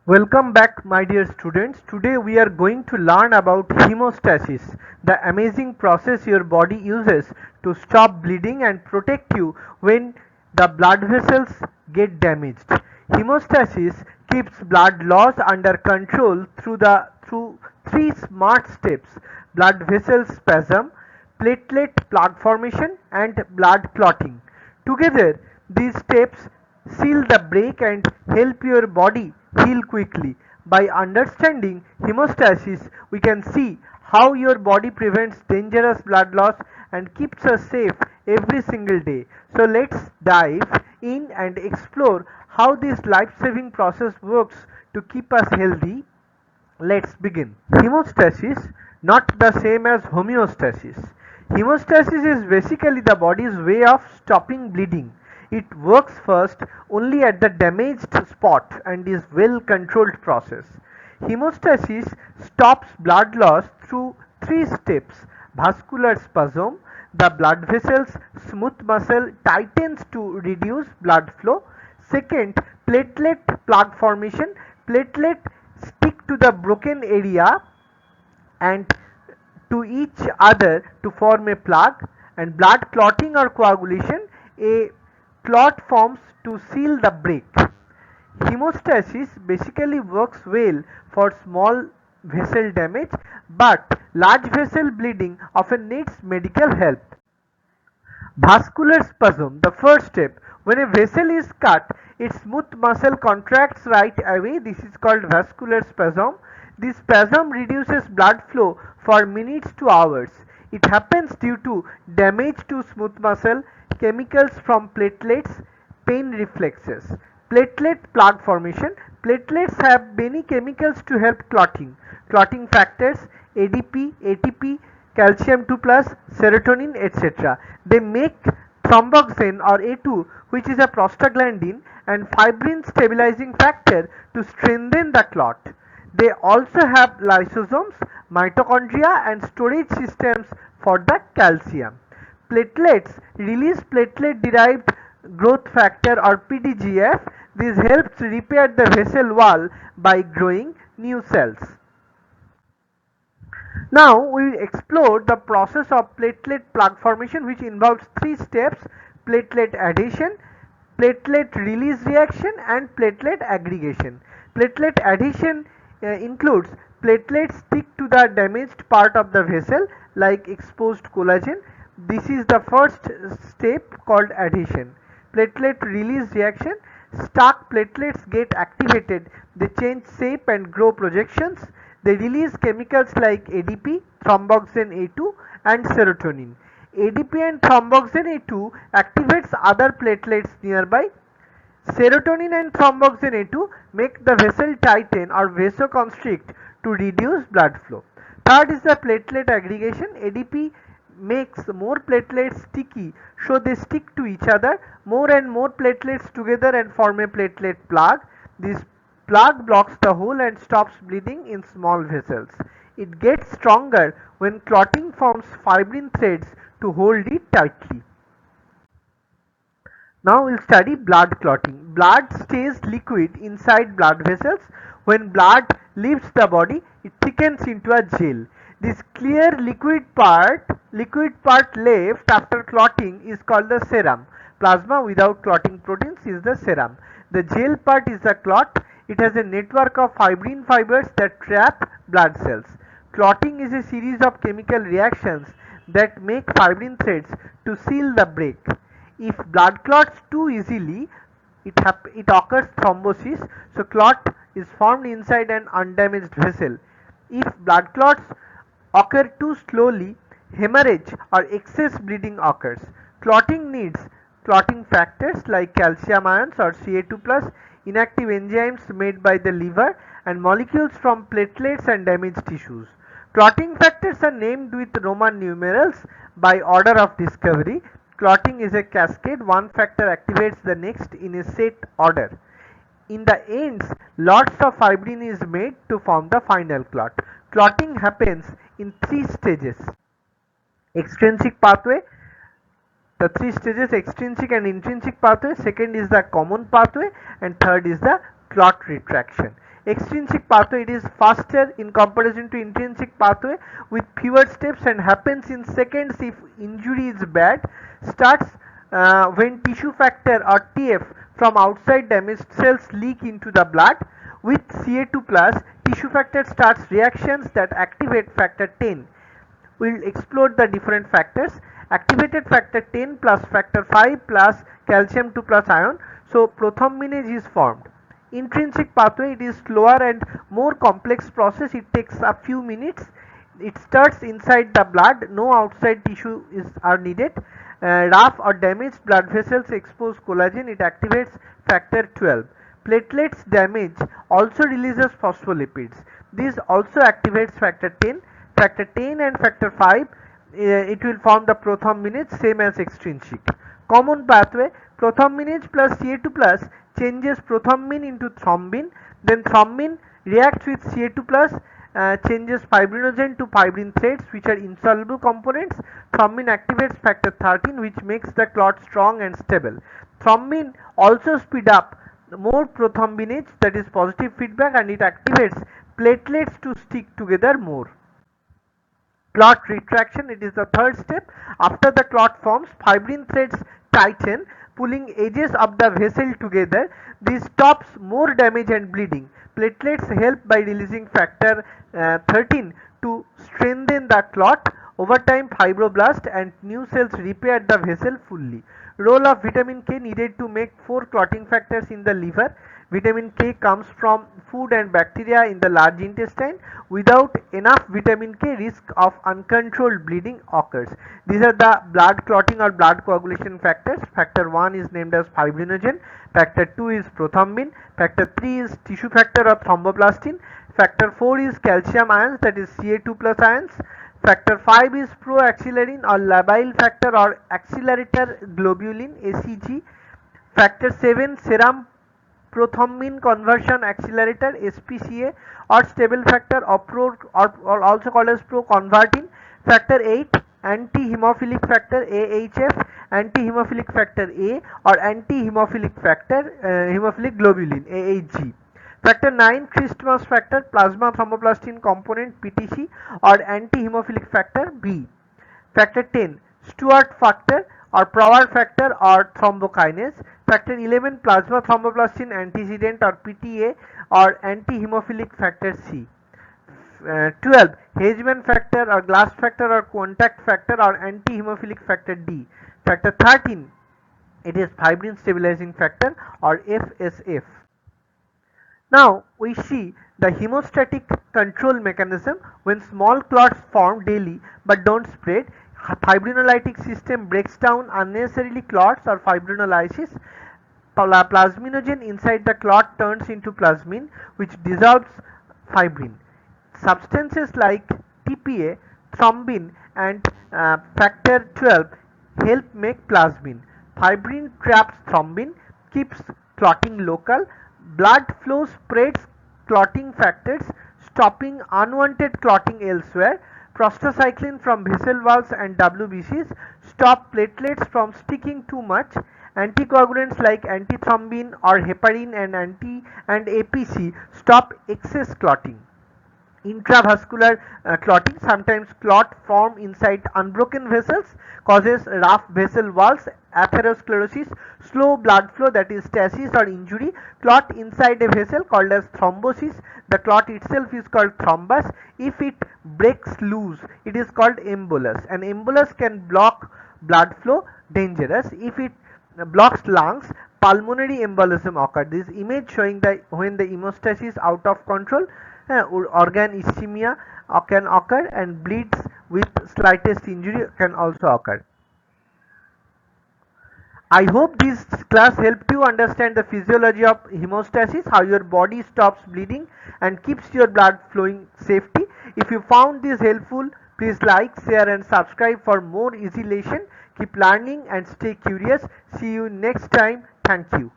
Welcome back, my dear students. Today we are going to learn about hemostasis, the amazing process your body uses to stop bleeding and protect you when the blood vessels get damaged. Hemostasis keeps blood loss under control through three smart steps: blood vessel spasm, platelet plug formation, and blood clotting. Together, these steps seal the break and help your body heal quickly. By understanding hemostasis, we can see how your body prevents dangerous blood loss and keeps us safe every single day. So let's dive in and explore how this life-saving process works to keep us healthy. Let's begin. Hemostasis, not the same as homeostasis. Hemostasis is basically the body's way of stopping bleeding. It works first only at the damaged spot and is well controlled process. Hemostasis stops blood loss through three steps: vascular spasm, the blood vessels smooth muscle tightens to reduce blood flow. Second, platelet plug formation. Platelet stick to the broken area and to each other to form a plug. And blood clotting or coagulation, a clot forms to seal the break. Hemostasis basically works well for small vessel damage, but large vessel bleeding often needs medical help. Vascular spasm, the first step. When a vessel is cut, its smooth muscle contracts right away. This is called vascular spasm. This spasm reduces blood flow for minutes to hours. It happens due to damage to smooth muscle, chemicals from platelets, pain reflexes. Platelet plug formation. Platelets have many chemicals to help clotting. Clotting factors: ADP, ATP, calcium 2 plus, serotonin, etc. They make thromboxane or A2, which is a prostaglandin, and fibrin stabilizing factor to strengthen the clot. They also have lysosomes, mitochondria, and storage systems for the calcium. Platelets release platelet derived growth factor or PDGF. This helps repair the vessel wall by growing new cells. Now we explore the process of platelet plug formation, which involves three steps: platelet adhesion, platelet release reaction, and platelet aggregation. Platelet adhesion includes platelets stick to the damaged part of the vessel like exposed collagen. This is the first step called adhesion. Platelet release reaction: stuck platelets get activated, they change shape and grow projections. They release chemicals like ADP, thromboxane A2, and serotonin. ADP and thromboxane A2 activates other platelets nearby. Serotonin and thromboxane A2 make the vessel tighten or vasoconstrict to reduce blood flow. Third is the platelet aggregation. ADP makes more platelets sticky, so they stick to each other. More and more platelets together and form a platelet plug. This plug blocks the hole and stops bleeding in small vessels. It gets stronger when clotting forms fibrin threads to hold it tightly. Now we'll study blood clotting. Blood stays liquid inside blood vessels. When blood leaves the body, it thickens into a gel. This clear liquid part left after clotting is called the serum. Plasma without clotting proteins is the serum. The gel part is the clot. It has a network of fibrin fibers that trap blood cells. Clotting is a series of chemical reactions that make fibrin threads to seal the break. If blood clots too easily, it occurs thrombosis, so clot is formed inside an undamaged vessel. If blood clots occur too slowly, hemorrhage or excess bleeding occurs. Clotting needs clotting factors like calcium ions or Ca2 plus, inactive enzymes made by the liver, and molecules from platelets and damaged tissues. Clotting factors are named with Roman numerals by order of discovery. Clotting is a cascade. One factor activates the next in a set order. In the ends, lots of fibrin is made to form the final clot. Clotting happens in three stages: extrinsic pathway, the three stages: extrinsic and intrinsic pathway. Second is the common pathway, and third is the clot retraction. Extrinsic pathway, it is faster in comparison to intrinsic pathway with fewer steps and happens in seconds if injury is bad. Starts when tissue factor or TF from outside damaged cells leak into the blood. With Ca2 plus, tissue factor starts reactions that activate factor 10. We'll explore the different factors. Activated factor 10 plus factor 5 plus calcium 2 plus ion. So prothrombinase is formed. Intrinsic pathway, it is slower and more complex process. It takes a few minutes. It starts inside the blood. No outside tissue are needed. Rough or damaged blood vessels expose collagen. It activates factor 12. Platelets damage also releases phospholipids. This also activates factor 10. Factor 10 and factor 5, it will form the prothrombinase, same as extrinsic. Common pathway, prothrombinase plus Ca2 plus changes prothrombin into thrombin, then thrombin reacts with Ca2 plus, changes fibrinogen to fibrin threads, which are insoluble components. Thrombin activates factor 13, which makes the clot strong and stable. Thrombin also speed up more prothrombinase, that is positive feedback, and it activates platelets to stick together more. Clot retraction, it is the third step. After the clot forms, fibrin threads tighten, pulling edges of the vessel together. This stops more damage and bleeding. Platelets help by releasing factor 13 to strengthen the clot. Over time, fibroblast and new cells repair the vessel fully. Role of vitamin K needed to make 4 clotting factors in the liver. Vitamin K comes from food and bacteria in the large intestine. Without enough vitamin K, risk of uncontrolled bleeding occurs. These are the blood clotting or blood coagulation factors. Factor 1 is named as fibrinogen. Factor 2 is prothrombin. Factor 3 is tissue factor or thromboplastin. Factor 4 is calcium ions, that is Ca2 plus ions. Factor 5 is proaxillerin or labile factor or accelerator globulin, ACG. Factor 7, serum prothrombin conversion accelerator, SPCA, or stable factor or also called as proconvertin. Factor 8, anti-hemophilic factor, AHF, anti-hemophilic factor A, or anti-hemophilic factor, hemophilic globulin, AHG. Factor 9, Christmas factor, plasma thromboplastin component, PTC, or anti-hemophilic factor, B. Factor 10, Stewart factor or power factor or thrombokinase. Factor 11, plasma thromboplastin antecedent or PTA or anti-hemophilic factor C. 12, Hageman factor or glass factor or contact factor or anti-hemophilic factor D. Factor 13, it is fibrin stabilizing factor or FSF. Now we see the hemostatic control mechanism. When small clots form daily but don't spread, fibrinolytic system breaks down unnecessarily clots or fibrinolysis. Plasminogen inside the clot turns into plasmin, which dissolves fibrin. Substances like TPA, thrombin, and factor 12 help make plasmin. Fibrin traps thrombin, keeps clotting local. Blood flow spreads clotting factors, stopping unwanted clotting elsewhere. Prostacyclin from vessel walls and WBCs stop platelets from sticking too much. Anticoagulants like antithrombin or heparin and APC stop excess clotting. Intravascular clotting, sometimes clot form inside unbroken vessels, causes rough vessel walls, atherosclerosis, slow blood flow, that is stasis or injury. Clot inside a vessel called as thrombosis. The clot itself is called thrombus. If it breaks loose, it is called embolus. An embolus can block blood flow, dangerous. If it blocks lungs, pulmonary embolism occurs. This image showing the when the hemostasis out of control, organ ischemia can occur, and bleeds with slightest injury can also occur. I hope this class helped you understand the physiology of hemostasis, how your body stops bleeding and keeps your blood flowing safely. If you found this helpful, please like, share and subscribe for more easy lesson. Keep learning and stay curious. See you next time. Thank you.